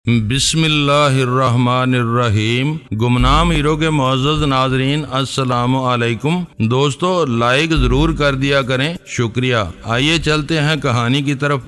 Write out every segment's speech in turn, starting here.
بسم اللہ الرحمن الرحیم۔ گمنام ہیرو کے معزز ناظرین السلام علیکم۔ دوستو لائک ضرور کر دیا کریں، شکریہ۔ آئیے چلتے ہیں کہانی کی طرف۔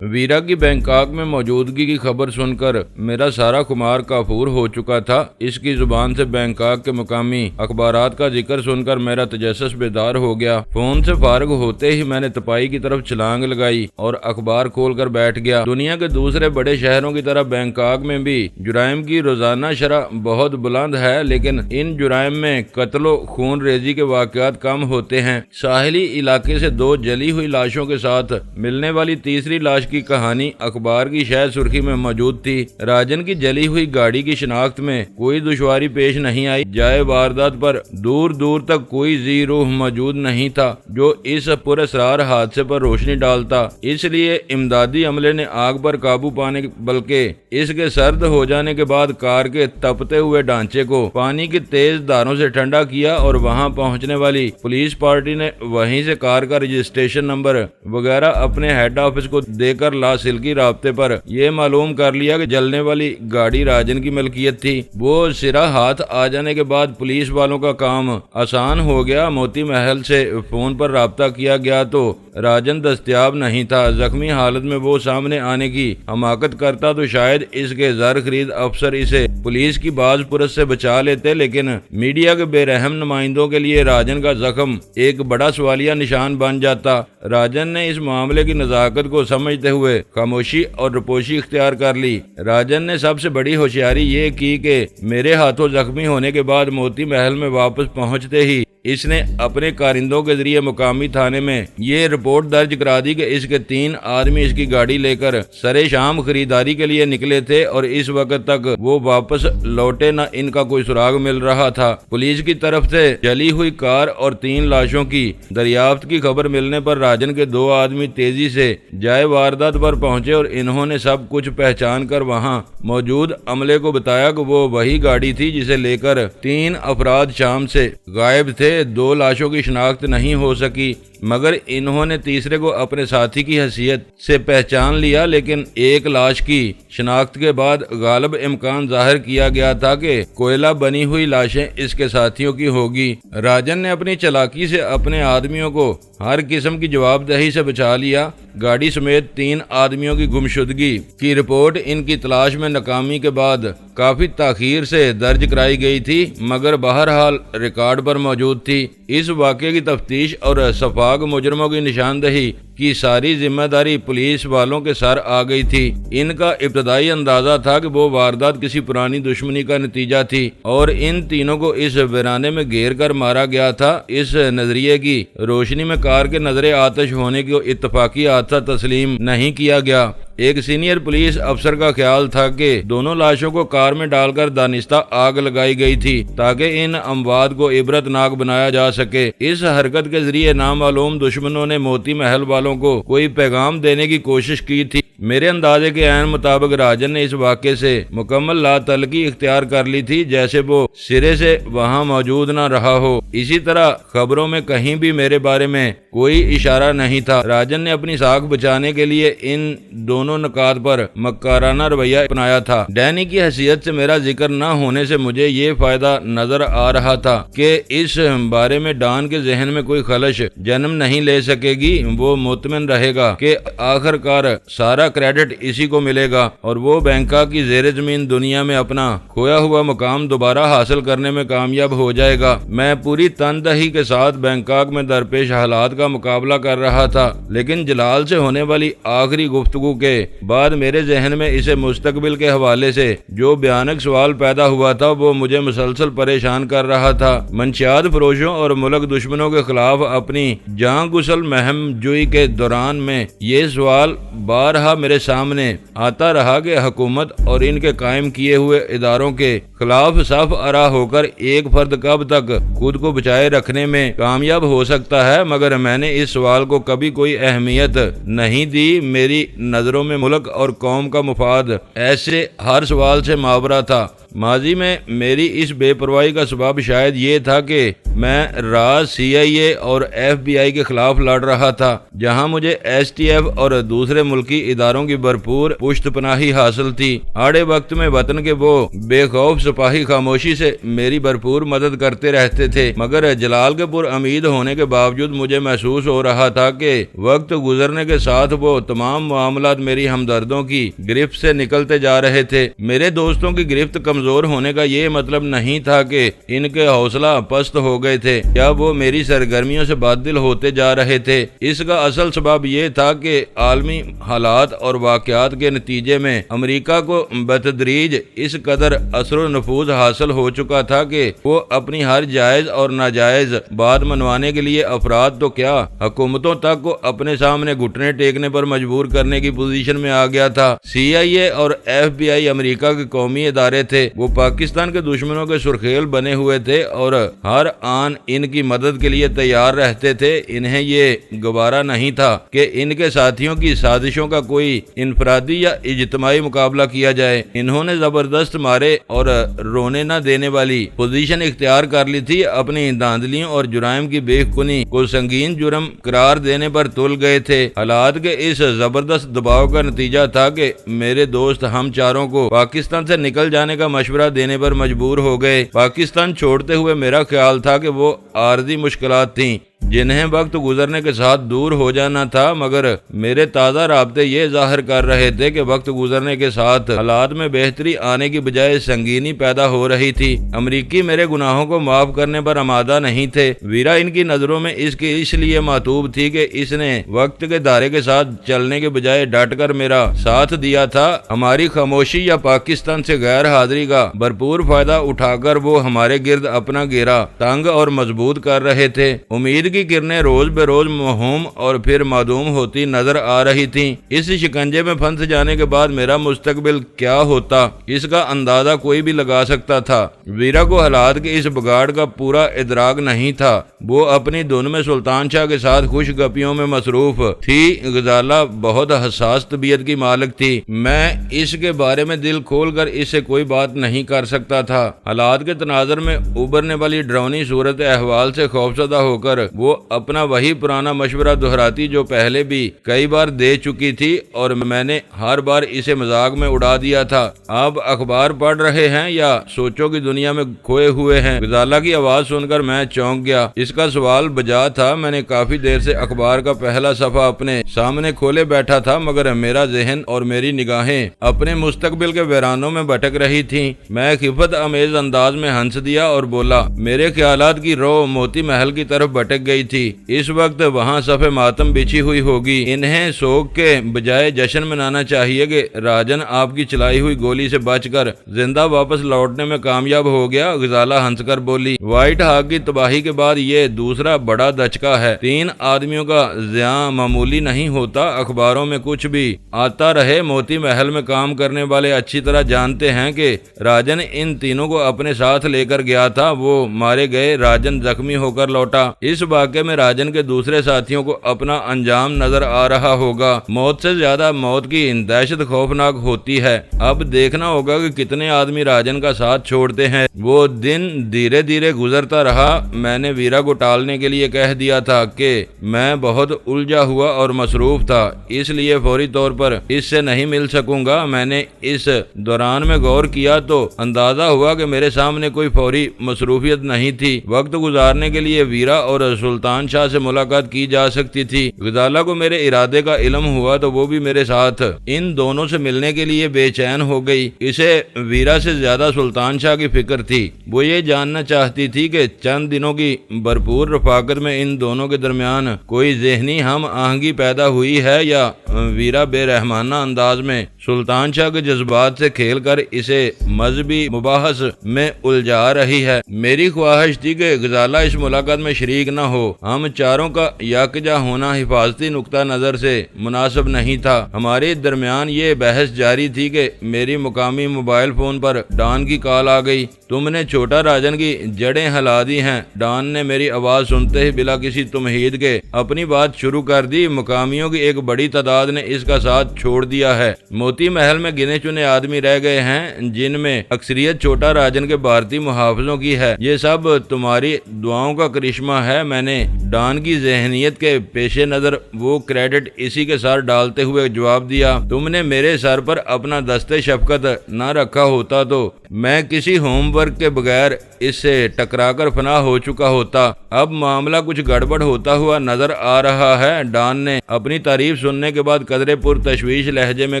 ویرا کی بینکاک میں موجودگی کی خبر سن کر میرا سارا خمار کافور ہو چکا تھا۔ اس کی زبان سے بینکاک کے مقامی اخبارات کا ذکر سن کر میرا تجسس بیدار ہو گیا۔ فون سے فارغ ہوتے ہی میں نے تپائی کی طرف چھلانگ لگائی اور اخبار کھول کر بیٹھ گیا۔ دنیا کے دوسرے بڑے شہروں کی طرح بینکاک میں بھی جرائم کی روزانہ شرح بہت بلند ہے، لیکن ان جرائم میں قتل و خون ریزی کے واقعات کم ہوتے ہیں۔ ساحلی علاقے سے دو جلی ہوئی لاشوں کے ساتھ ملنے والی تیسری لاش کی کہانی اخبار کی شہ سرخی میں موجود تھی۔ راجن کی جلی ہوئی گاڑی کی شناخت میں کوئی دشواری پیش نہیں آئی۔ جائے واردات پر دور دور تک کوئی ذی روح موجود نہیں تھا جو اس پراسرار حادثے پر روشنی ڈالتا۔ اس لیے امدادی عملے نے آگ پر قابو پانے بلکہ اس کے سرد ہو جانے کے بعد کار کے تپتے ہوئے ڈھانچے کو پانی کی تیز دھاروں سے ٹھنڈا کیا، اور وہاں پہنچنے والی پولیس پارٹی نے وہیں سے کار کا رجسٹریشن نمبر وغیرہ اپنے ہیڈ آفس کو دے کر لاسلکی رابطے پر یہ معلوم کر لیا کہ جلنے والی گاڑی راجن کی ملکیت تھی۔ وہ سرا ہاتھ آ جانے کے بعد پولیس والوں کا کام آسان ہو گیا۔ موتی محل سے فون پر رابطہ کیا گیا تو راجن دستیاب نہیں تھا۔ زخمی حالت میں وہ سامنے آنے کی حماقت کرتا تو شاید اس کے زر خرید افسر اسے پولیس کی باز پرس سے بچا لیتے، لیکن میڈیا کے بے رحم نمائندوں کے لیے راجن کا زخم ایک بڑا سوالیہ نشان بن جاتا۔ راجن نے اس معاملے کی نزاکت کو سمجھتے ہوئے خاموشی اور رپوشی اختیار کر لی۔ راجن نے سب سے بڑی ہوشیاری یہ کی کہ میرے ہاتھوں زخمی ہونے کے بعد موتی محل میں واپس پہنچتے ہی اس نے اپنے کارندوں کے ذریعے مقامی تھانے میں یہ رپورٹ درج کرا دی کہ اس کے 3 آدمی اس کی گاڑی لے کر سرے شام خریداری کے لیے نکلے تھے اور اس وقت تک وہ واپس لوٹے نہ ان کا کوئی سراغ مل رہا تھا۔ پولیس کی طرف سے جلی ہوئی کار اور 3 لاشوں کی دریافت کی خبر ملنے پر راجن کے 2 آدمی تیزی سے جائے واردات پر پہنچے اور انہوں نے سب کچھ پہچان کر وہاں موجود عملے کو بتایا کہ وہ وہی گاڑی تھی جسے لے کر 3 افراد شام سے غائب تھے۔ 2 لاشوں کی شناخت نہیں ہو سکی، مگر انہوں نے تیسرے کو اپنے ساتھی کی حیثیت سے پہچان لیا، لیکن ایک لاش کی شناخت کے بعد غالب امکان ظاہر کیا گیا تھا کہ کوئلہ بنی ہوئی لاشیں اس کے ساتھیوں کی ہوگی۔ راجن نے اپنی چالاکی سے اپنے آدمیوں کو ہر قسم کی جواب دہی سے بچا لیا۔ گاڑی سمیت 3 آدمیوں کی گمشدگی کی رپورٹ ان کی تلاش میں ناکامی کے بعد کافی تاخیر سے درج کرائی گئی تھی، مگر بہرحال ریکارڈ پر موجود تھی۔ اس واقعے کی تفتیش اور سفاق مجرموں کی نشاندہی کی ساری ذمہ داری پولیس والوں کے سر آ گئی تھی۔ ان کا ابتدائی اندازہ تھا کہ وہ واردات کسی پرانی دشمنی کا نتیجہ تھی اور ان تینوں کو اس ویرانے میں گھیر کر مارا گیا تھا۔ اس نظریے کی روشنی میں کار کے نظر آتش ہونے کو اتفاقی حادثہ تسلیم نہیں کیا گیا۔ ایک سینئر پولیس افسر کا خیال تھا کہ دونوں لاشوں کو کار میں ڈال کر دانستہ آگ لگائی گئی تھی تاکہ ان اموات کو عبرت ناک بنایا جا سکے۔ اس حرکت کے ذریعے نامعلوم دشمنوں نے موتی محل والوں کو کوئی پیغام دینے کی کوشش کی تھی۔ میرے اندازے کے عین مطابق راجن نے اس واقعے سے مکمل لا تعلقی اختیار کر لی تھی، جیسے وہ سرے سے وہاں موجود نہ رہا ہو۔ اسی طرح خبروں میں کہیں بھی میرے بارے میں کوئی اشارہ نہیں تھا۔ راجن نے اپنی ساکھ بچانے کے لیے ان دونوں نکات پر مکارانہ رویہ اپنایا تھا۔ ڈینی کی حیثیت سے میرا ذکر نہ ہونے سے مجھے یہ فائدہ نظر آ رہا تھا کہ اس بارے میں ڈان کے ذہن میں کوئی خلش جنم نہیں لے سکے گی۔ وہ مطمئن رہے گا کہ آخر کار سارا کریڈٹ اسی کو ملے گا اور وہ بینکاک کی زیر زمین دنیا میں اپنا کھویا ہوا مقام دوبارہ حاصل کرنے میں کامیاب ہو جائے گا۔ میں پوری تندہی کے ساتھ بینکاک میں درپیش حالات کا مقابلہ کر رہا تھا، لیکن جلال سے ہونے والی آخری گفتگو کے بعد میرے ذہن میں اسے مستقبل کے حوالے سے جو بھیانک سوال پیدا ہوا تھا وہ مجھے مسلسل پریشان کر رہا تھا۔ منشیات فروشوں اور ملک دشمنوں کے خلاف اپنی جان گسل مہم جوئی کے دوران میں یہ سوال بارہا میرے سامنے آتا رہا کہ حکومت اور ان کے قائم کیے ہوئے اداروں کے خلاف صف آرا ہو کر ایک فرد کب تک خود کو بچائے رکھنے میں کامیاب ہو سکتا ہے، مگر میں نے اس سوال کو کبھی کوئی اہمیت نہیں دی۔ میری نظروں میں ملک اور قوم کا مفاد ایسے ہر سوال سے ماورا تھا۔ ماضی میں میری اس بے پرواہی کا سبب شاید یہ تھا کہ میں راز CIA اور FBI کے خلاف لڑ رہا تھا، جہاں مجھے STF اور دوسرے ملکی اداروں کی بھرپور پشت پناہی حاصل تھی۔ آڑے وقت میں وطن کے وہ بے خوف سپاہی خاموشی سے میری بھرپور مدد کرتے رہتے تھے، مگر جلال کے پر امید ہونے کے باوجود مجھے محسوس ہو رہا تھا کہ وقت گزرنے کے ساتھ وہ تمام معاملات میری ہمدردوں کی گرفت سے نکلتے جا رہے تھے۔ میرے دوستوں کی گرفت کمزور ہونے کا یہ مطلب نہیں تھا کہ ان کے حوصلہ پست ہو گئے تھے یا وہ میری سرگرمیوں سے بادل ہوتے جا رہے تھے۔ اس کا اصل سبب یہ تھا کہ عالمی حالات اور واقعات کے نتیجے میں امریکہ کو بتدریج اس قدر اثر و نفوذ حاصل ہو چکا تھا کہ وہ اپنی ہر جائز اور ناجائز بات منوانے کے لیے افراد تو کیا حکومتوں تک کو اپنے سامنے گھٹنے ٹیکنے پر مجبور کرنے کی پوزیشن میں آ گیا تھا۔ CIA اور FBI امریکہ کے قومی ادارے تھے، وہ پاکستان کے دشمنوں کے سرخیل بنے ہوئے تھے اور ہر آن ان کی مدد کے لیے تیار رہتے تھے۔ انہیں یہ گوارا نہیں تھا کہ ان کے ساتھیوں کی سازشوں کا کوئی انفرادی یا اجتماعی مقابلہ کیا جائے۔ انہوں نے زبردست مارے اور رونے نہ دینے والی پوزیشن اختیار کر لی تھی۔ اپنی دھاندلیوں اور جرائم کی بے کنی کو سنگین جرم قرار دینے پر تل گئے تھے۔ حالات کے اس زبردست دباؤ کا نتیجہ تھا کہ میرے دوست ہم چاروں کو پاکستان سے نکل جانے کا مشورہ دینے پر مجبور ہو گئے۔ پاکستان چھوڑتے ہوئے میرا خیال تھا کہ وہ عارضی مشکلات تھیں جنہیں وقت گزرنے کے ساتھ دور ہو جانا تھا، مگر میرے تازہ رابطے یہ ظاہر کر رہے تھے کہ وقت گزرنے کے ساتھ حالات میں بہتری آنے کی بجائے سنگینی پیدا ہو رہی تھی۔ امریکی میرے گناہوں کو معاف کرنے پر آمادہ نہیں تھے۔ ویرا ان کی نظروں میں اس لیے معتوب تھی کہ اس نے وقت کے دھارے کے ساتھ چلنے کے بجائے ڈٹ کر میرا ساتھ دیا تھا۔ ہماری خاموشی یا پاکستان سے غیر حاضری کا بھرپور فائدہ اٹھا کر وہ ہمارے گرد اپنا گھیرا تنگ اور مضبوط کر رہے تھے۔ امید کی کرنیں روز بے روز موہوم اور پھر معدوم ہوتی نظر آ رہی تھیں۔ اس شکنجے میں پھنس جانے کے بعد میرا مستقبل کیا ہوتا، اس کا اندازہ کوئی بھی لگا سکتا تھا۔ ویرا کو حالات کے اس بگاڑ کا پورا ادراک نہیں تھا۔ وہ اپنی دھن میں سلطان شاہ کے ساتھ خوش گپیوں میں مصروف تھی۔ غزالہ بہت حساس طبیعت کی مالک تھی۔ میں اس کے بارے میں دل کھول کر اس سے کوئی بات نہیں کر سکتا تھا۔ حالات کے تناظر میں ابھرنے والی ڈراؤنی صورت احوال سے خوفزدہ ہو کر وہ اپنا وہی پرانا مشورہ دہراتی جو پہلے بھی کئی بار دے چکی تھی اور میں نے ہر بار اسے مذاق میں اڑا دیا تھا۔ آپ اخبار پڑھ رہے ہیں یا سوچوں کی دنیا میں کھوئے ہوئے ہیں؟ غزالہ کی آواز سن کر میں چونک گیا۔ اس کا سوال بجا تھا۔ میں نے کافی دیر سے اخبار کا پہلا صفحہ اپنے سامنے کھولے بیٹھا تھا، مگر میرا ذہن اور میری نگاہیں اپنے مستقبل کے ویرانوں میں بھٹک رہی تھیں۔ میں خفت امیز انداز میں ہنس دیا اور بولا، میرے خیالات کی رو موتی محل کی طرف بھٹک گئی تھی۔ اس وقت وہاں صف ماتم بچھی ہوئی ہوگی۔ انہیں سوگ کے بجائے جشن منانا چاہیے کہ راجن آپ کی چلائی ہوئی گولی سے بچ کر زندہ واپس لوٹنے میں کامیاب ہو گیا۔ غزالہ ہنس کر بولی، وائٹ ہاک کی تباہی کے بعد یہ دوسرا بڑا دھچکا ہے۔ 3 آدمیوں کا زیاں معمولی نہیں ہوتا۔ اخباروں میں کچھ بھی آتا رہے، موتی محل میں کام کرنے والے اچھی طرح جانتے ہیں کہ راجن ان تینوں کو اپنے ساتھ لے کر گیا تھا۔ وہ مارے گئے، راجن زخمی ہو کر لوٹا۔ اس واقعے میں راجن کے دوسرے ساتھیوں کو اپنا انجام نظر آ رہا ہوگا۔ موت سے زیادہ موت کی دہشت خوفناک ہوتی ہے۔ اب دیکھنا ہوگا کہ کتنے آدمی راجن کا ساتھ چھوڑتے ہیں۔ وہ دن دھیرے دھیرے گزرتا رہا۔ میں نے ویرا کو ٹالنے کے لیے کہہ دیا تھا کہ میں بہت الجھا ہوا اور مصروف تھا، اس لیے فوری طور پر اس سے نہیں مل سکوں گا۔ میں نے اس دوران میں غور کیا تو اندازہ ہوا کہ میرے سامنے کوئی فوری مصروفیت نہیں تھی۔ وقت گزارنے کے لیے ویرا اور سلطان شاہ سے ملاقات کی جا سکتی تھی۔ غزالہ کو میرے ارادے کا علم ہوا تو وہ بھی میرے ساتھ ان دونوں سے ملنے کے لیے بے چین ہو گئی۔ اسے ویرا سے زیادہ سلطان شاہ کی فکر تھی۔ وہ یہ جاننا چاہتی تھی کہ چند دنوں کی بھرپور رفاقت میں ان دونوں کے درمیان کوئی ذہنی ہم آہنگی پیدا ہوئی ہے یا ویرا بے رحمانہ انداز میں سلطان شاہ کے جذبات سے کھیل کر اسے مذہبی مباحث میں الجھا رہی ہے۔ میری خواہش تھی کہ غزالہ اس ملاقات میں شریک نہ ہو۔ ہم چاروں کا یکجا ہونا حفاظتی نقطہ نظر سے مناسب نہیں تھا۔ ہمارے درمیان یہ بحث جاری تھی کہ میری مقامی موبائل فون پر ڈان کی کال آ گئی۔ تم نے چھوٹا راجن کی جڑیں ہلا دی ہیں۔ ڈان نے میری آواز سنتے ہی بلا کسی تمہید کے اپنی بات شروع کر دی۔ مقامیوں کی ایک بڑی تعداد نے اس کا ساتھ چھوڑ دیا ہے۔ موتی محل میں گنے چنے آدمی رہ گئے ہیں، جن میں اکثریت چھوٹا راجن کے بھارتی محافظوں کی ہے۔ یہ سب تمہاری دعاؤں کا کرشمہ ہے۔ میں نے ڈان کی ذہنیت کے پیش نظر وہ کریڈٹ اسی کے ساتھ ڈالتے ہوئے جواب دیا، تم نے میرے سر پر اپنا دستِ شفقت نہ رکھا ہوتا تو میں کسی ہوم ورک کے بغیر اس سے ٹکرا کر فنا ہو چکا ہوتا۔ اب معاملہ کچھ گڑبڑ ہوتا ہوا نظر آ رہا ہے۔ ڈان نے اپنی تعریف سننے کے بعد قدرے پر تشویش لہجے میں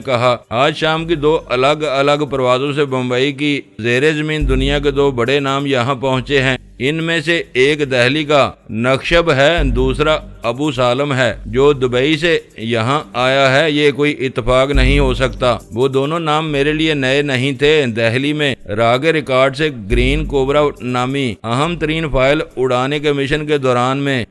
کہا، آج شام کی 2 الگ الگ پروازوں سے بمبئی کی زیر زمین دنیا کے 2 بڑے نام یہاں پہنچے ہیں۔ ان میں سے ایک دہلی کا نقشب ہے، دوسرا ابو سالم ہے جو دبئی سے یہاں آیا ہے۔ یہ کوئی اتفاق نہیں ہو سکتا۔ وہ دونوں نام میرے لیے نئے نہیں تھے۔ دہلی میں راگ ریکارڈ سے گرین کوبرا نامی اہم ترین فائل اڑانے کے مشن کے دوران میں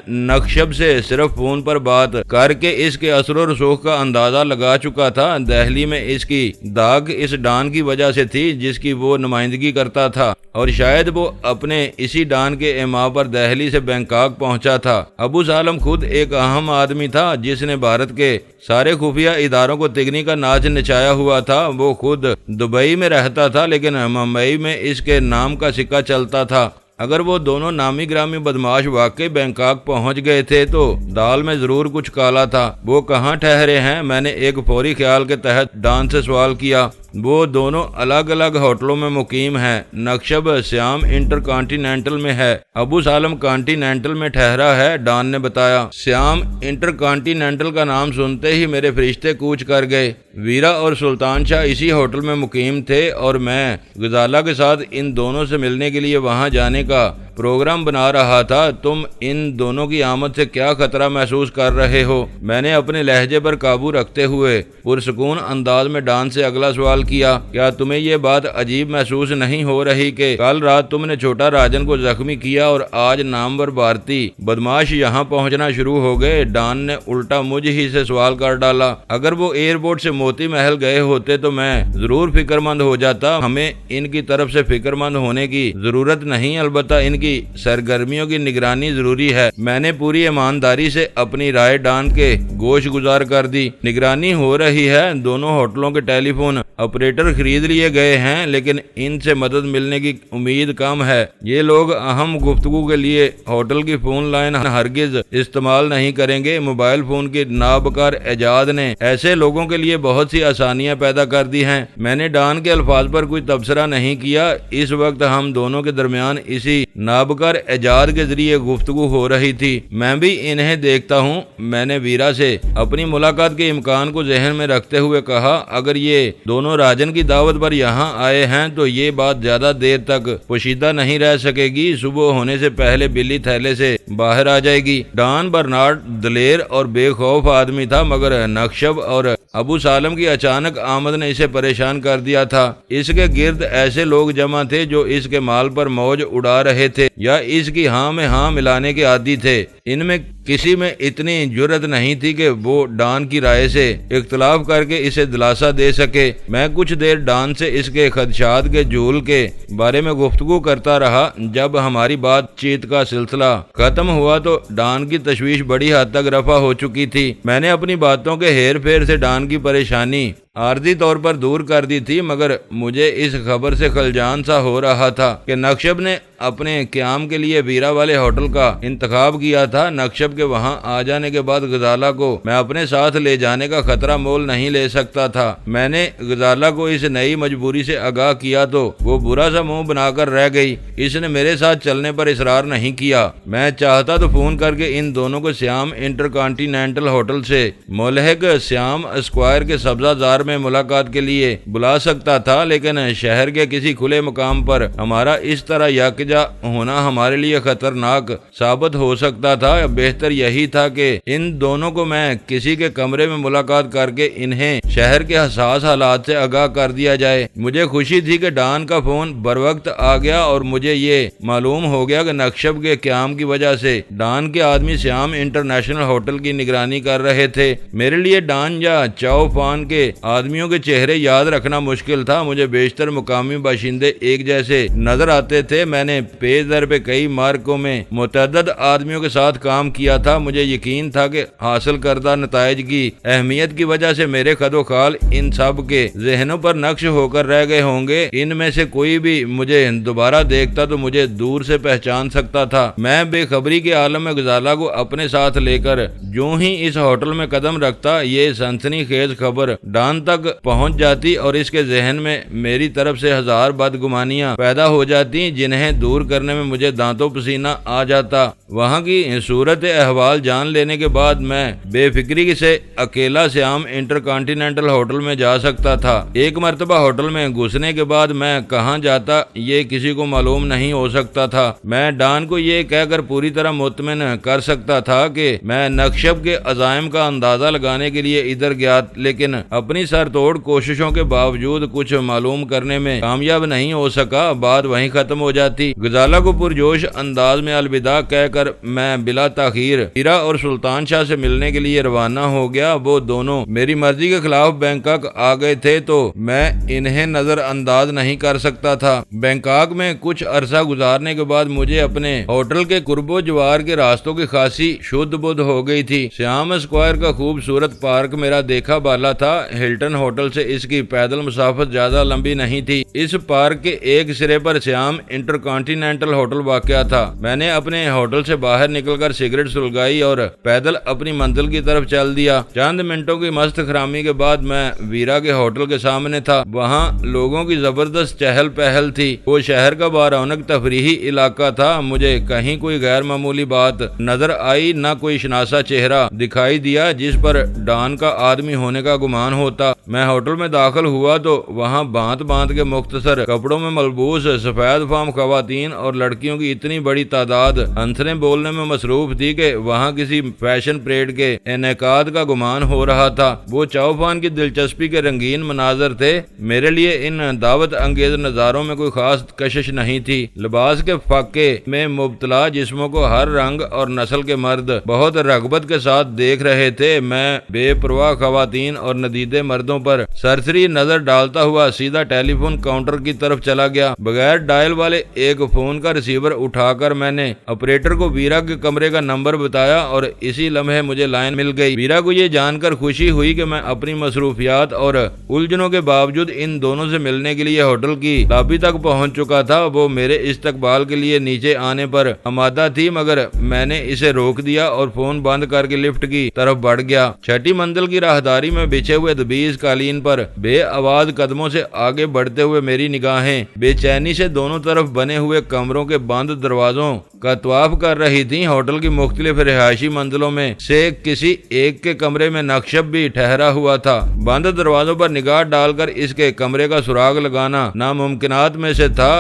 نقشب سے صرف فون پر بات کر کے اس کے اثر و رسوخ کا اندازہ لگا چکا تھا۔ دہلی میں اس کی داغ اس ڈان کی وجہ سے تھی جس کی وہ نمائندگی کرتا تھا، اور شاید وہ اپنے اسی ڈان کے ایما پر دہلی سے بینکاک پہنچا تھا۔ ابو سالم خود ایک اہم آدمی تھا جس نے بھارت کے سارے خفیہ اداروں کو تگنی کا ناچ نچایا ہوا تھا۔ وہ خود دبئی میں رہتا تھا لیکن ممبئی میں اس کے نام کا سکہ چلتا تھا۔ اگر وہ دونوں نامی گرامی بدماش واقعی بینکاک پہنچ گئے تھے تو دال میں ضرور کچھ کالا تھا۔ وہ کہاں ٹھہرے ہیں؟ میں نے ایک فوری خیال کے تحت ڈان سے سوال کیا۔ وہ دونوں الگ الگ ہوٹلوں میں مقیم ہیں۔ نقشب سیام انٹر کانٹیننٹل میں ہے، ابو سالم کانٹیننٹل میں ٹھہرا ہے، ڈان نے بتایا۔ سیام انٹر کانٹیننٹل کا نام سنتے ہی میرے فرشتے کوچ کر گئے۔ ویرا اور سلطان شاہ اسی ہوٹل میں مقیم تھے اور میں غزالہ کے ساتھ ان دونوں سے ملنے کے لیے وہاں جانے کا پروگرام بنا رہا تھا۔ تم ان دونوں کی آمد سے کیا خطرہ محسوس کر رہے ہو؟ میں نے اپنے لہجے پر قابو رکھتے ہوئے پرسکون انداز میں ڈان سے اگلا سوال کیا، کیا تمہیں یہ بات عجیب محسوس نہیں ہو رہی کہ کل رات تم نے چھوٹا راجن کو زخمی کیا اور آج نامور بھارتی بدماش یہاں پہنچنا شروع ہو گئے؟ ڈان نے الٹا مجھ ہی سے سوال کر ڈالا۔ اگر وہ ایئرپورٹ سے موتی محل گئے ہوتے تو میں ضرور فکر مند ہو جاتا۔ ہمیں ان کی طرف سے فکر مند ہونے کی ضرورت نہیں، البتہ ان کی سرگرمیوں کی نگرانی ضروری ہے۔ میں نے پوری ایمانداری سے اپنی رائے ڈان کے گوش گزار کر دی۔ نگرانی ہو رہی ہے، دونوں ہوٹلوں کے ٹیلی فون آپریٹر خرید لیے گئے ہیں لیکن ان سے مدد ملنے کی امید کم ہے۔ یہ لوگ اہم گفتگو کے لیے ہوٹل کی فون لائن ہرگز استعمال نہیں کریں گے۔ موبائل فون کی نابکار ایجاد نے ایسے لوگوں کے لیے بہت سی آسانیاں پیدا کر دی ہیں۔ میں نے ڈان کے الفاظ پر کوئی تبصرہ نہیں کیا۔ اس وقت ہم دونوں کے درمیان اسی نابکار ایجاد کے ذریعے گفتگو ہو رہی تھی۔ میں بھی انہیں دیکھتا ہوں۔ میں نے ویرا سے اپنی ملاقات کے امکان کو ذہن میں رکھتے ہوئے کہا، اگر یہ دونوں راجن کی دعوت پر یہاں آئے ہیں تو یہ بات زیادہ دیر تک پوشیدہ نہیں رہ سکے گی۔ صبح ہونے سے پہلے بلی تھیلے سے باہر آ جائے گی۔ ڈان برنارڈ دلیر اور بے خوف آدمی تھا، مگر نقشب اور ابو سالم کی اچانک آمد نے اسے پریشان کر دیا تھا۔ اس کے گرد ایسے لوگ جمع تھے جو اس کے مال پر موج اڑا رہے تھے یا اس کی ہاں میں ہاں ملانے کے عادی تھے۔ ان میں کسی میں اتنی جرت نہیں تھی کہ وہ ڈان کی رائے سے اختلاف کر کے اسے دلاسا دے سکے۔ میں کچھ دیر ڈان سے اس کے خدشات کے جھول کے بارے میں گفتگو کرتا رہا۔ جب ہماری بات چیت کا سلسلہ ختم ہوا تو ڈان کی تشویش بڑی حد تک رفع ہو چکی تھی۔ میں نے اپنی باتوں کے ہیر پھیر سے ڈان کی پریشانی عارضی طور پر دور کر دی تھی، مگر مجھے اس خبر سے خلجان سا ہو رہا تھا کہ نقشب نے اپنے قیام کے لیے ویرا والے ہوٹل کا انتخاب کیا تھا۔ نقشب کے وہاں آ جانے کے بعد غزالہ کو میں اپنے ساتھ لے جانے کا خطرہ مول نہیں لے سکتا تھا۔ میں نے غزالہ کو اس نئی مجبوری سے آگاہ کیا تو وہ برا سا منہ بنا کر رہ گئی۔ اس نے میرے ساتھ چلنے پر اصرار نہیں کیا۔ میں چاہتا تو فون کر کے ان دونوں کو سیام انٹر کانٹیننٹل ہوٹل سے ملحق سیام اسکوائر کے سبزہ زار میں ملاقات کے لیے بلا سکتا تھا، لیکن شہر کے کسی کھلے مقام پر ہمارا اس طرح یکجا ہونا ہمارے لیے خطرناک ثابت ہو سکتا تھا۔ بہتر یہی تھا کہ ان دونوں کو میں کسی کے کمرے میں ملاقات کر کے انہیں شہر کے حساس حالات سے آگاہ کر دیا جائے۔ مجھے خوشی تھی کہ ڈان کا فون بروقت آ گیا اور مجھے یہ معلوم ہو گیا کہ نقشب کے قیام کی وجہ سے ڈان کے آدمی سیام انٹرنیشنل ہوٹل کی نگرانی کر رہے تھے۔ میرے لیے ڈان یا چاؤ فان کے آدمیوں کے چہرے یاد رکھنا مشکل تھا۔ مجھے بیشتر مقامی باشندے ایک جیسے نظر آتے تھے۔ میں نے پیش در پہ کئی مارکوں میں متعدد آدمیوں کے ساتھ کام کیا تھا۔ مجھے یقین تھا کہ حاصل کردہ نتائج کی اہمیت کی وجہ سے میرے خد و خال ان سب کے ذہنوں پر نقش ہو کر رہ گئے ہوں گے۔ ان میں سے کوئی بھی مجھے دوبارہ دیکھتا تو مجھے دور سے پہچان سکتا تھا۔ میں بے خبری کے عالم میں غزالہ کو اپنے ساتھ لے کر جو ہی اس ہوٹل میں قدم رکھتا، یہ سنسنی خیز خبر ڈان تک پہنچ جاتی اور اس کے ذہن میں میری طرف سے ہزار بدگمانیاں پیدا ہو جاتی، جنہیں دور کرنے میں مجھے دانتوں پسینہ آ جاتا۔ وہاں کی صورت احوال جان لینے کے بعد میں بے فکری سے اکیلا سیام انٹر کانٹیننٹل ہوٹل میں جا سکتا تھا۔ ایک مرتبہ ہوٹل میں گھسنے کے بعد میں کہاں جاتا یہ کسی کو معلوم نہیں ہو سکتا تھا۔ میں ڈان کو یہ کہہ کر پوری طرح مطمئن کر سکتا تھا کہ میں نقشب کے عزائم کا اندازہ لگانے کے لیے ادھر گیا، لیکن اپنی سر توڑ کوششوں کے باوجود کچھ معلوم کرنے میں کامیاب نہیں ہو سکا۔ بات وہیں ختم ہو جاتی۔ غزالہ کو پرجوش انداز میں الوداع کہہ کر میں بلا تاخیر ہیرا اور سلطان شاہ سے ملنے کے لیے روانہ ہو گیا۔ وہ دونوں میری مرضی کے خلاف بینکاک آ گئے تھے تو میں انہیں نظر انداز نہیں کر سکتا تھا۔ بینکاک میں کچھ عرصہ گزارنے کے بعد مجھے اپنے ہوٹل کے قرب و جوار کے راستوں کی خاصی شدھ بدھ ہو گئی تھی۔ سیام اسکوائر کا خوبصورت پارک میرا دیکھا بالا تھا۔ ہلٹن ہوٹل سے اس کی پیدل مسافت زیادہ لمبی نہیں تھی۔ اس پارک کے ایک سرے پر سیام انٹر کانٹیننٹل ہوٹل واقع تھا۔ میں نے اپنے ہوٹل سے باہر نکل کر سگریٹ سلگائی اور پیدل اپنی منزل کی طرف چل دیا۔ چند منٹوں کی مست خرامی کے بعد میں ویرا کے ہوٹل کے سامنے تھا۔ وہاں لوگوں کی زبردست چہل پہل تھی۔ وہ شہر کا بارونق تفریحی علاقہ تھا۔ مجھے کہیں کوئی غیر معمولی بات نظر آئی، نہ کوئی شناسا چہرہ دکھائی دیا جس پر ڈان کا آدمی ہونے کا گمان ہوتا۔ میں ہوٹل میں داخل ہوا تو وہاں بانت بانت کے مختصر کپڑوں میں ملبوس سفید فام خواتین اور لڑکیوں کی اتنی بڑی تعداد ہنسنے بولنے میں مصروف تھی کہ وہاں کسی فیشن پریڈ کے انعقاد کا گمان ہو رہا تھا۔ وہ چاؤفان کی دلچسپی کے رنگین مناظر تھے۔ میرے لیے ان دعوت انگیز نظاروں میں کوئی خاص کشش نہیں تھی۔ لباس کے فاقے میں مبتلا جسموں کو ہر رنگ اور نسل کے مرد بہت رغبت کے ساتھ دیکھ رہے تھے۔ میں بے پرواہ خواتین اور ندیدے مردوں پر سرسری نظر ڈالتا ہوا سیدھا ٹیلی فون کاؤنٹر کی طرف چلا گیا۔ بغیر ڈائل والے ایک فون کا ریسیور اٹھا کر میں نے آپریٹر کو ویرا کے کمرے کا نمبر بتایا اور اسی لمحے مجھے لائن مل گئی۔ ویرا کو یہ جان کر خوشی ہوئی کہ میں اپنی مصروفیات اور الجھنوں کے باوجود ان دونوں سے ملنے کے لیے ہوٹل کی لابی تک پہنچ چکا تھا۔ وہ میرے استقبال کے لیے نیچے آنے پر آمادہ تھی، مگر میں نے اسے روک دیا اور فون بند کر کے لفٹ کی طرف بڑھ گیا۔ چھٹی منزل کی راہداری میں بچھے ہوئے دبیز قالین پر بے آواز قدموں سے آگے بڑھتے ہوئے میری نگاہیں بے چینی سے دونوں طرف بنے ہوئے کمروں کے بند دروازوں کا طواف کر رہی تھیں۔ ہوٹل کی مختلف رہائشی منزلوں میں سے کسی ایک کے کمرے میں نقشب بھی ٹھہرا ہوا تھا۔ بند دروازوں پر نگاہ ڈال کر اس کے کمرے کا سراغ لگانا ناممکنات میں سے تھا،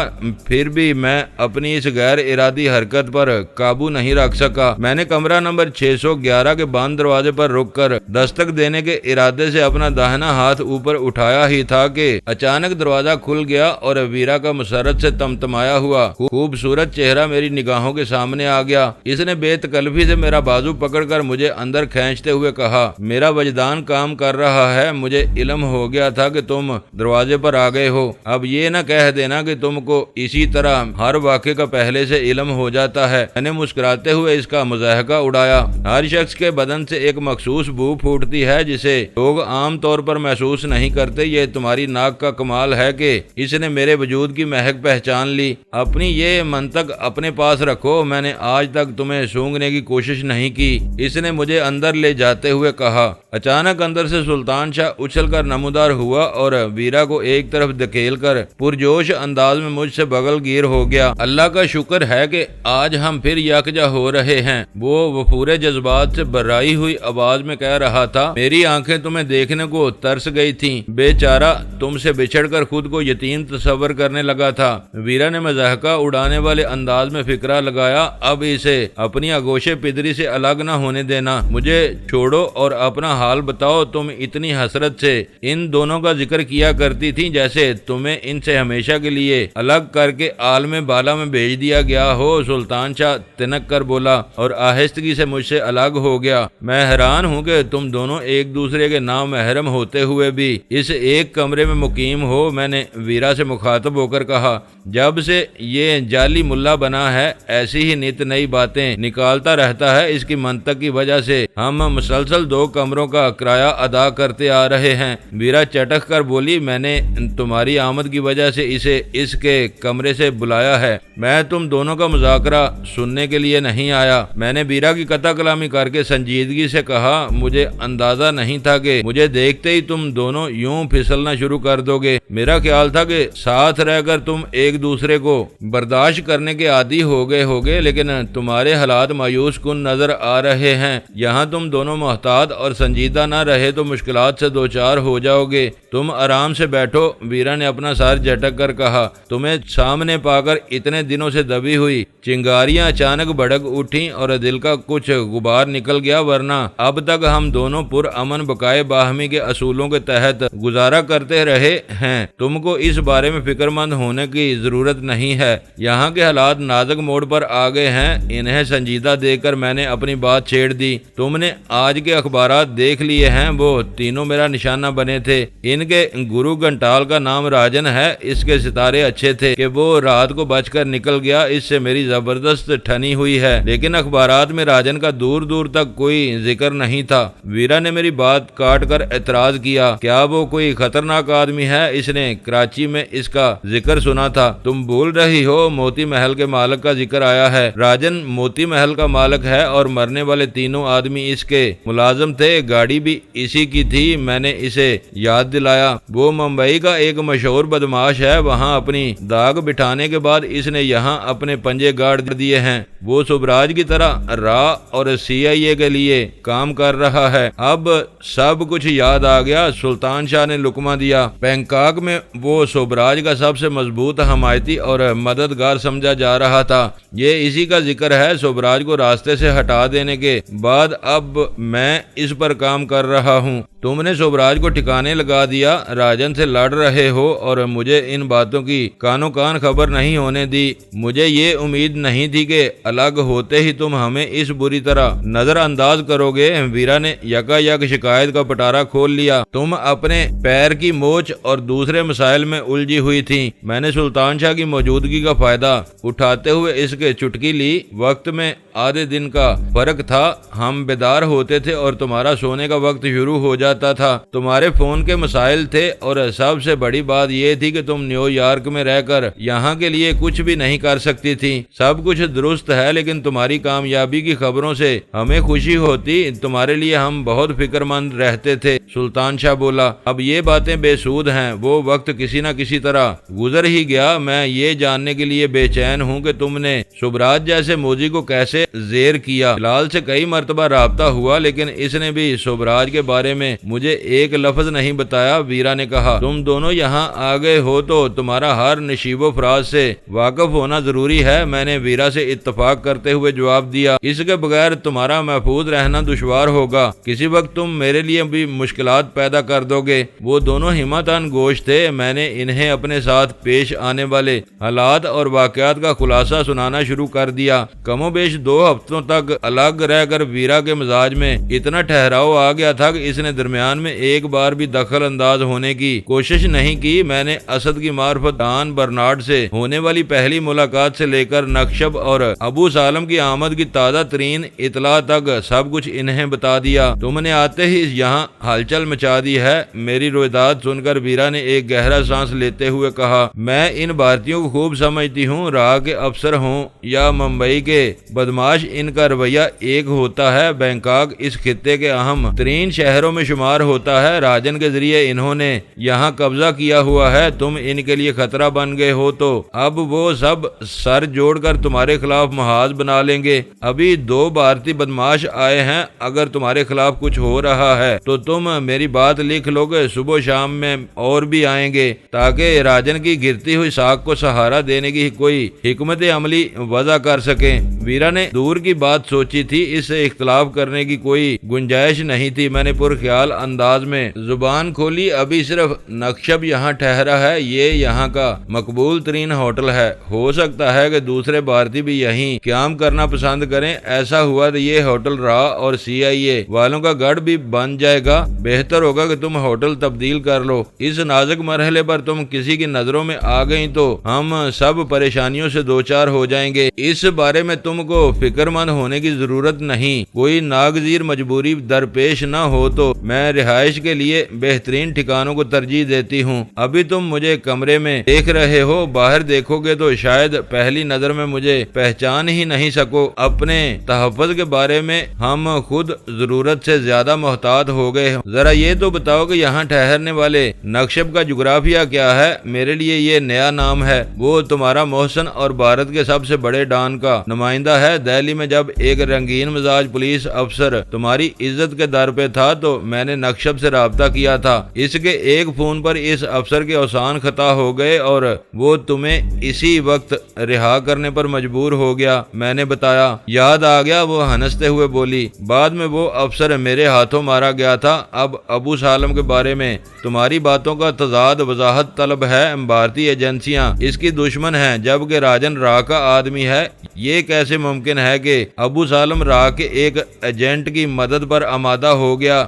پھر بھی میں اپنی اس غیر ارادی حرکت پر قابو نہیں رکھ سکا۔ میں نے کمرہ نمبر 611 کے بند دروازے پر رک کر دستک دینے کے ارادے سے اپنا داہنا ہاتھ اوپر اٹھایا ہی تھا کہ اچانک دروازہ کھل گیا اور ویرا کا مسرت سے تمتمایا ہوا خوبصورت چہرہ میری نگاہوں کے سامنے آ گیا۔ اس نے بے تکلفی سے میرا بازو پکڑ کر مجھے اندر کھینچتے ہوئے کہا، میرا وجدان کام کر رہا ہے، مجھے علم ہو گیا تھا کہ تم دروازے پر آ گئے ہو۔ اب یہ نہ کہہ دینا کہ تم کو اسی طرح ہر واقعے کا پہلے سے علم ہو جاتا ہے۔ میں نے مسکراتے ہوئے اس کا مضاحکہ اڑایا۔ ہر شخص کے بدن سے ایک مخصوص بو پھوٹتی ہے جسے لوگ عام طور پر محسوس نہیں کرتے۔ یہ تمہاری ناک کا کمال ہے کہ اس نے میرے وجود کی مہک پہچان لی۔ اپنی یہ منطق اپنے پاس رکھو رکھو، میں نے آج تک تمہیں سونگنے کی کوشش نہیں کی۔ اس نے مجھے اندر لے جاتے ہوئے کہا۔ اچانک اندر سے سلطان شاہ اچھل کر نمودار ہوا اور ویرا کو ایک طرف دھکیل کر پرجوش انداز میں مجھ سے بغل گیر ہو گیا۔ اللہ کا شکر ہے کہ آج ہم پھر یکجا ہو رہے ہیں، وہ وفور جذبات سے برائی ہوئی آواز میں کہہ رہا تھا۔ میری آنکھیں تمہیں دیکھنے کو ترس گئی تھیں، بے چارہ تم سے بچھڑ کر خود کو یتیم تصور کرنے لگا تھا۔ ویرا نے مضحکہ اڑانے والے انداز میں فکرہ لگایا، اب اسے اپنی آغوش پدری سے الگ نہ ہونے دینا، مجھے چھوڑو اور اپنا حال بتاؤ۔ تم اتنی حسرت سے ان دونوں کا ذکر کیا کرتی تھی جیسے تمہیں ان سے ہمیشہ کے لیے الگ کر کے عالم بالا میں بھیج دیا گیا ہو۔ سلطان شاہ تنک کر بولا اور آہستگی سے مجھ سے الگ ہو گیا۔ میں حیران ہوں کہ تم دونوں ایک دوسرے کے نامحرم ہوتے ہوئے بھی اس ایک کمرے میں مقیم ہو۔ میں نے ویرا سے مخاطب ہو کر کہا، جب سے یہ جعلی ملا بنا ہے ایسی ہی نت نئی باتیں نکالتا رہتا ہے، اس کی منطق کی وجہ سے ہم مسلسل 2 کمروں کا کرایہ ادا کرتے آ رہے ہیں۔ ویرا چٹک کر بولی، میں نے تمہاری آمد کی وجہ سے اسے اس کے کمرے سے بلایا ہے، میں تم دونوں کا مذاکرہ سننے کے لیے نہیں آیا۔ میں نے ویرا کی قطع کلامی کر کے سنجیدگی سے کہا، مجھے اندازہ نہیں تھا کہ مجھے دیکھتے ہی تم دونوں یوں پھسلنا شروع کر دو گے۔ میرا خیال تھا کہ ساتھ رہ کر تم ایک دوسرے کو برداشت کرنے کے عادی ہو گئے لیکن تمہارے حالات مایوس کن نظر آ رہے ہیں۔ یہاں تم دونوں محتاط اور سنجیدہ نہ رہے تو مشکلات سے دوچار ہو جاؤ گے۔ تم آرام سے بیٹھو۔ ویرا نے اپنا سر جھٹک کر کہا، تمہیں سامنے پا کر اتنے دنوں سے دبی ہوئی چنگاریاں اچانک بھڑک اٹھیں اور دل کا کچھ غبار نکل گیا، ورنہ اب تک ہم دونوں پر امن بقائے باہمی کے اصولوں کے تحت گزارا کرتے رہے ہیں۔ تم کو اس بارے میں فکر مند ہونے کی ضرورت نہیں ہے۔ یہاں کے حالات نازک موڑ پر آ گئے ہیں، انہیں سنجیدہ دیکھ کر میں نے اپنی بات چھیڑ دی۔ تم نے آج کے اخبارات دیکھ لیے ہیں، وہ تینوں میرا نشانہ بنے تھے۔ ان کے گرو گھنٹال کا نام راجن ہے، اس کے ستارے اچھے تھے کہ وہ رات کو بچ کر نکل گیا، اس سے میری زبردست ٹھنی ہوئی ہے، لیکن اخبارات میں راجن کا دور دور تک کوئی ذکر نہیں تھا۔ ویرا نے میری بات کاٹ کر اعتراض کیا، کیا وہ کوئی خطرناک آدمی ہے؟ اس نے کراچی میں اس کا ذکر سنا تھا۔ تم بھول رہی ہو، موتی محل کے مالک کا ذکر آیا ہے۔ راجن موتی محل کا مالک ہے اور مرنے والے تینوں آدمی اس کے ملازم تھے، گاڑی بھی اسی کی تھی۔ میں نے اسے یاد دلایا، وہ ممبئی کا ایک مشہور بدماش ہے، وہاں اپنی داغ بٹھانے کے بعد اس نے یہاں اپنے پنجے گاڑ دیے ہیں۔ وہ سبراج کی طرح را اور CIA کے لیے کام کر رہا ہے۔ اب سب کچھ یاد آ گیا۔ سلطان شاہ نے لقمہ دیا۔ بینکاک میں وہ سبراج کا سب سے مضبوط حمایتی اور مددگار سمجھا جا رہا تھا۔ یہ اسی کا ذکر ہے۔ سبراج کو راستے سے ہٹا دینے کے بعد اب میں اس پر کام کر رہا ہوں۔ تم نے سبراج کو ٹھکانے لگا دیا، راجن سے لڑ رہے ہو اور مجھے ان باتوں کی کانوں کان خبر نہیں ہونے دی۔ مجھے یہ امید نہیں تھی کہ الگ ہوتے ہی تم ہمیں اس بری طرح نظر انداز کرو گے۔ ویرا نے یکا یک شکایت کا پٹارا کھول لیا۔ تم اپنے پیر کی موچ اور دوسرے مسائل میں الجھی ہوئی تھی۔ میں نے سلطان شاہ کی موجودگی کا فائدہ اٹھاتے ہوئے اس کے چٹکی لی۔ وقت میں آدھے دن کا فرق تھا، ہم بیدار ہوتے تھے اور تمہارا سونے کا وقت شروع ہو جاتا تھا۔ تمہارے فون کے مسائل تھے اور سب سے بڑی بات یہ تھی کہ تم نیو یارک میں رہ کر یہاں کے لیے کچھ بھی نہیں کر سکتی تھی۔ سب کچھ درست ہے، لیکن تمہاری کامیابی کی خبروں سے ہمیں خوشی ہوتی، تمہارے لیے ہم بہت فکر مند رہتے تھے۔ سلطان شاہ بولا، اب یہ باتیں بے سود ہیں، وہ وقت کسی نہ کسی طرح گزر ہی گیا۔ میں یہ جاننے کے لیے بے چین ہوں کہ تم نے سبراج جیسے موذی کو کیسے زیر کیا۔ بلال سے کئی مرتبہ رابطہ ہوا، لیکن اس نے بھی سبراج کے بارے میں مجھے ایک لفظ نہیں بتایا۔ ویرا نے کہا، تم دونوں یہاں آ گئے ہو تو تمہارا ہر نشیب و فراز سے واقف ہونا ضروری ہے۔ میں نے ویرا سے اتفاق کرتے ہوئے جواب دیا، اس کے بغیر تمہارا محفوظ رہنا دشوار ہوگا، کسی وقت تم میرے لیے بھی مشکلات پیدا کر دو گے۔ وہ دونوں ہمتان گوش تھے۔ میں نے انہیں اپنے ساتھ پیش آنے والے حالات اور واقعات کا خلاصہ سنانا شروع کر دیا۔ کم و بیش 2 ہفتوں تک الگ رہ کر ویرا کے مزاج میں اتنا ٹھہراؤ آ گیا تھا کہ اس نے درمیان میں ایک بار بھی دخل انداز ہونے کی کوشش نہیں کی۔ میں نے اسد کی معرفت ڈان برنارڈ سے ہونے والی پہلی ملاقات سے لے کر نقشب اور ابو سالم کی آمد کی تازہ ترین اطلاع تک سب کچھ انہیں بتا دیا۔ تم نے آتے ہی یہاں ہلچل مچا دی ہے۔ میری رویداد سن کر ویرا نے ایک گہرا سانس لیتے ہوئے کہا، میں ان بھارتیوں کو خوب سمجھتی ہوں، راہ کے افسر ہوں یا ممبئی کے بدماش، ان کا رویہ ایک ہوتا ہے۔ بینکاک اس خطے کے اہم ترین شہروں میں شمار ہوتا ہے۔ راجن کے ذریعے انہوں نے یہاں قبضہ کیا ہوا ہے۔ تم ان کے لیے خطرہ بن گئے ہو تو اب وہ سب سر جوڑ کر تمہارے خلاف محاذ بنا لیں گے۔ ابھی 2 بھارتی بدماش آئے ہیں، اگر تمہارے خلاف کچھ ہو رہا ہے تو تم میری بات لکھ لو گے، صبح شام میں اور بھی آئیں گے تاکہ راجن کی گرتی ہوئی ساکھ کو سہارا دینے کی کوئی حکمت عملی وضع کر سکیں۔ ویرا نے دور کی بات سوچی تھی، اس سے اختلاف کرنے کی کوئی گنجائش نہیں تھی۔ میں نے پرخیال انداز میں زبان کھولی، ابھی صرف نقشب یہاں ٹھہرا ہے، یہ یہاں کا مقبول ترین ہوٹل ہے، ہو سکتا ہے کہ دوسرے بھارتی بھی یہیں قیام کرنا پسند کریں۔ ایسا ہوا تو یہ ہوٹل راہ اور CIA والوں کا گڑھ بھی بن جائے گا۔ بہتر ہوگا کہ تم ہوٹل تبدیل کر لو۔ اس نازک مرحلے پر تم کسی کی نظروں میں آ گئی تو ہم سب پریشانیوں سے دوچار ہو جائیں گے۔ اس بارے میں تم کو فکر مند ہونے کی ضرورت نہیں۔ کوئی ناگزیر مجبوری درپیش نہ ہو تو میں رہائش کے لیے بہترین ٹھکانوں کو ترجیح دیتی ہوں۔ ابھی تم مجھے کمرے میں دیکھ رہے ہو، باہر دیکھو گے تو شاید پہلی نظر میں مجھے پہچان ہی نہیں سکو۔ اپنے تحفظ کے بارے میں ہم خود ضرورت سے زیادہ محتاط ہو گئے۔ ذرا یہ تو بتاؤ کہ یہاں ٹھہرنے والے نقشب کا جغرافیہ کیا ہے؟ میرے لیے یہ نیا نام ہے۔ وہ تمہارا محسن اور بھارت کے سب سے بڑے ڈان کا نمائندہ ہے۔ دہلی میں جب ایک رنگین مزاج پولیس افسر تمہاری عزت کے در پہ تھا تو میں نے نقشب سے رابطہ کیا تھا۔ اس کے ایک فون پر اس افسر کے اوسان خطا ہو گئے اور وہ تمہیں اسی وقت رہا کرنے پر مجبور ہو گیا۔ میں نے بتایا۔ یاد آ گیا، وہ ہنستے ہوئے بولی۔ بعد میں وہ افسر میرے ہاتھوں مارا گیا تھا۔ اب ابو سالم کے بارے میں تمہاری باتوں کا تضاد وضاحت طلب ہے۔ بھارتی ایجنسیاں اس کی دشمن ہیں جبکہ راجن راہ کا آدمی ہے۔ یہ کیسے ممکن ہے کہ ابو سالم راہ کے ایک ایجنٹ کی مدد پر آمادہ ہو گیا؟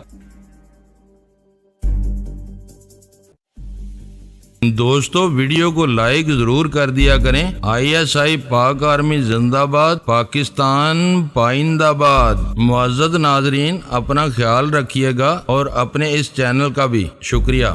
دوستو ویڈیو کو لائک ضرور کر دیا کریں۔ ISI پاک آرمی زندہ باد، پاکستان پائندہ باد۔ معزز ناظرین، اپنا خیال رکھیے گا اور اپنے اس چینل کا بھی شکریہ۔